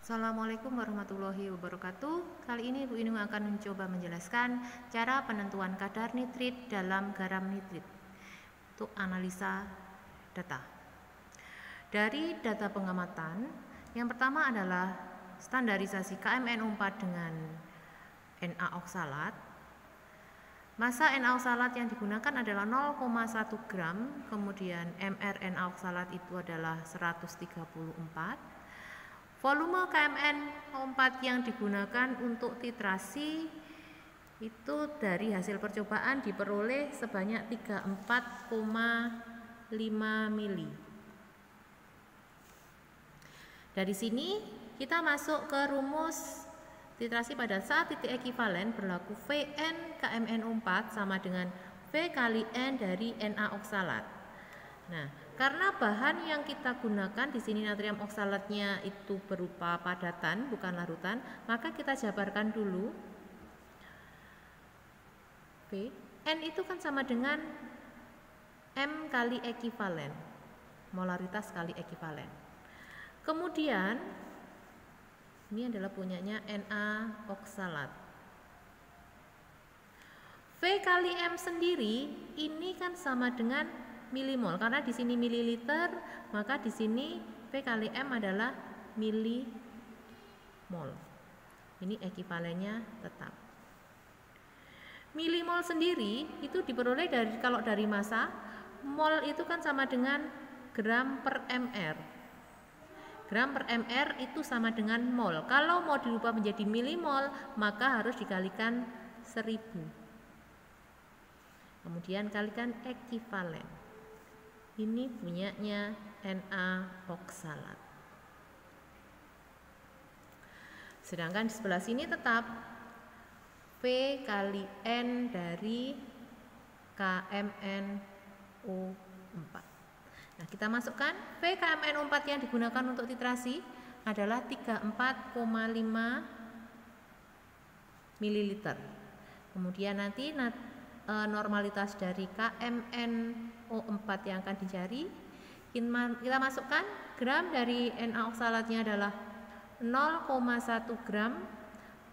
Assalamualaikum warahmatullahi wabarakatuh. Kali ini Bu Inung akan mencoba menjelaskan cara penentuan kadar nitrit dalam garam nitrit untuk analisa data. Dari data pengamatan, yang pertama adalah standarisasi KMNO4 dengan Na oksalat. Massa Na oksalat yang digunakan adalah 0,1 gram, kemudian mRNA oksalat itu adalah 134. Volume KMNO4 yang digunakan untuk titrasi itu dari hasil percobaan diperoleh sebanyak 34,5 mili. Dari sini kita masuk ke rumus titrasi pada saat titik ekivalen berlaku Vn KMNO4 sama dengan V kali N dari Na oksalat. Nah, karena bahan yang kita gunakan di sini natrium oksalatnya itu berupa padatan bukan larutan, maka kita jabarkan dulu. V N itu kan sama dengan M kali ekivalen, molaritas kali ekivalen. Kemudian ini adalah punyanya Na oksalat. V kali M sendiri ini kan sama dengan milimol, karena di sini mililiter, maka di sini V kali M adalah milimol. Ini ekivalennya tetap. Milimol sendiri itu diperoleh kalau dari massa, mol itu kan sama dengan gram per mr. Gram per mr itu sama dengan mol. Kalau mau dirubah menjadi milimol, maka harus dikalikan 1000. Kemudian kalikan ekivalen. Ini punyanya Na oksalat. Sedangkan di sebelah sini tetap V kali N dari KMNO4. Nah, kita masukkan V KMNO4 yang digunakan untuk titrasi adalah 34,5 ml. Kemudian nanti normalitas dari KMNO4 yang akan dicari, kita masukkan gram dari Na oksalatnya adalah 0,1 gram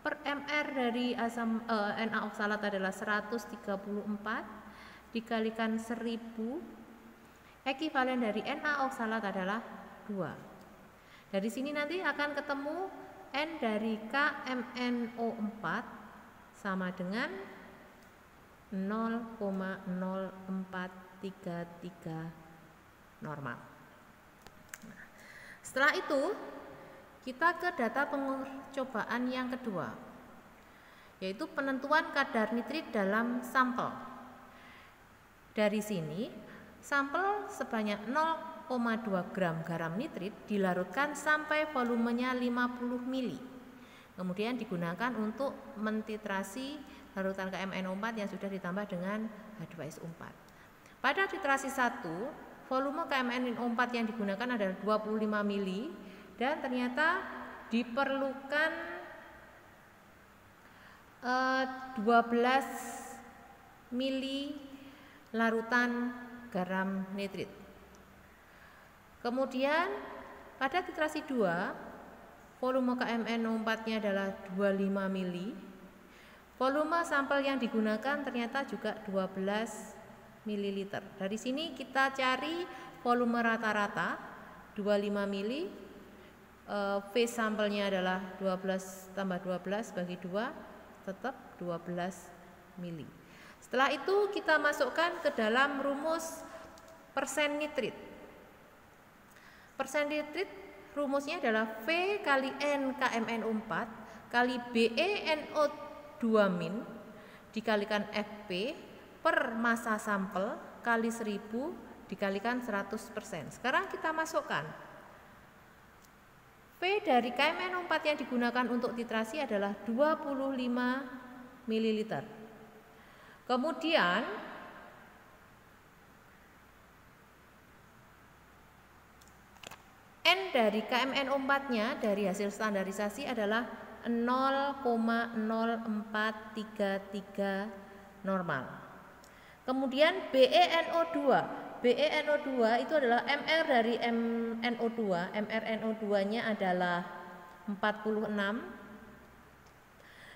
per mr dari asam Na oksalat adalah 134 dikalikan 1000. Ekivalen dari Na oksalat adalah 2. Dari sini nanti akan ketemu N dari KMNO4 sama dengan 0,0433 normal. Nah, setelah itu kita ke data percobaan yang kedua, yaitu penentuan kadar nitrit dalam sampel. Dari sini sampel sebanyak 0,2 gram garam nitrit dilarutkan sampai volumenya 50 mili. Kemudian digunakan untuk mentitrasi larutan KMNO4 yang sudah ditambah dengan H2SO4. Pada titrasi 1, volume KMNO4 yang digunakan adalah 25 mili dan ternyata diperlukan 12 mili larutan garam nitrit. Kemudian pada titrasi 2, volume KMNO4-nya adalah 25 mili. Volume sampel yang digunakan ternyata juga 12 ml. Dari sini kita cari volume rata-rata 25 mili. V sampelnya adalah 12 tambah 12 bagi 2, tetap 12 mili. Setelah itu kita masukkan ke dalam rumus persen nitrit. Persen nitrit rumusnya adalah V kali N KMNO4 kali BeNO2- dikalikan Fp per massa sampel kali 1000 dikalikan 100%. Sekarang kita masukkan. V dari KMNO4 yang digunakan untuk titrasi adalah 25 ml. Kemudian N dari KMNO4-nya dari hasil standarisasi adalah 0,0433 normal. Kemudian BeNO2 itu adalah mR dari MnO2. mRNO2-nya adalah 46.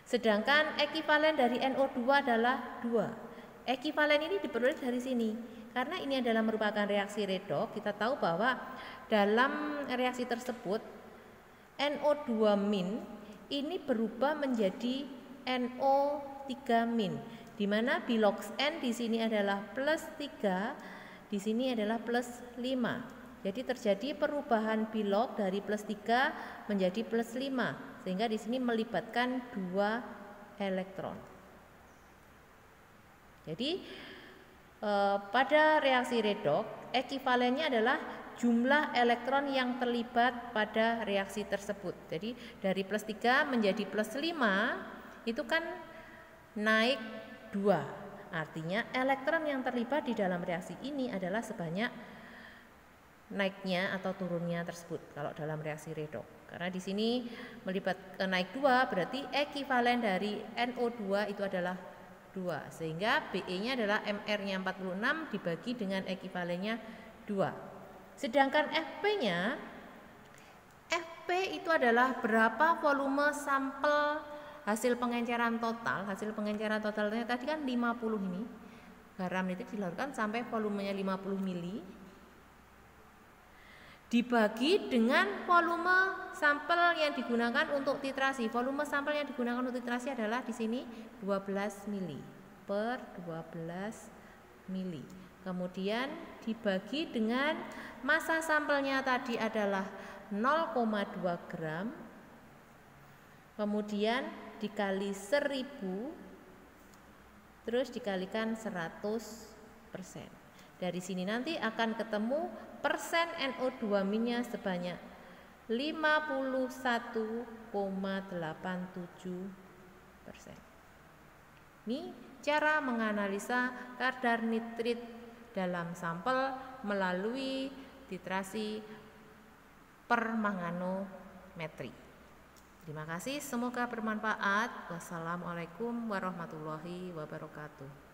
Sedangkan ekivalen dari NO2 adalah 2. Ekivalen ini diperoleh dari sini. Karena ini adalah merupakan reaksi redoks, kita tahu bahwa dalam reaksi tersebut NO2- ini berubah menjadi NO3-, di mana bilox N di sini adalah +3, di sini adalah +5. Jadi terjadi perubahan bilox dari +3 menjadi +5, sehingga di sini melibatkan 2 elektron. Jadi pada reaksi redoks ekivalennya adalah jumlah elektron yang terlibat pada reaksi tersebut. Jadi dari +3 menjadi +5 itu kan naik 2. Artinya elektron yang terlibat di dalam reaksi ini adalah sebanyak naiknya atau turunnya tersebut kalau dalam reaksi redoks. Karena di sini melibat naik 2 berarti ekivalen dari NO2 itu adalah 2, sehingga BE-nya adalah MR-nya 46 dibagi dengan ekivalennya 2. Sedangkan FP-nya, FP itu adalah berapa volume sampel hasil pengenceran total. Hasil pengenceran totalnya tadi kan 50 ini. Garam nitrit dilarutkan sampai volumenya 50 mili. Dibagi dengan volume sampel yang digunakan untuk titrasi. Volume sampel yang digunakan untuk titrasi adalah di sini 12 mili per 12 mili. Kemudian dibagi dengan massa sampelnya tadi adalah 0,2 gram. Kemudian dikali 1000 terus dikalikan 100%. Dari sini nanti akan ketemu persen NO2-nya sebanyak 51,87%. Ini cara menganalisa kadar nitrit dalam sampel melalui titrasi permanganometri. Terima kasih, semoga bermanfaat. Wassalamualaikum warahmatullahi wabarakatuh.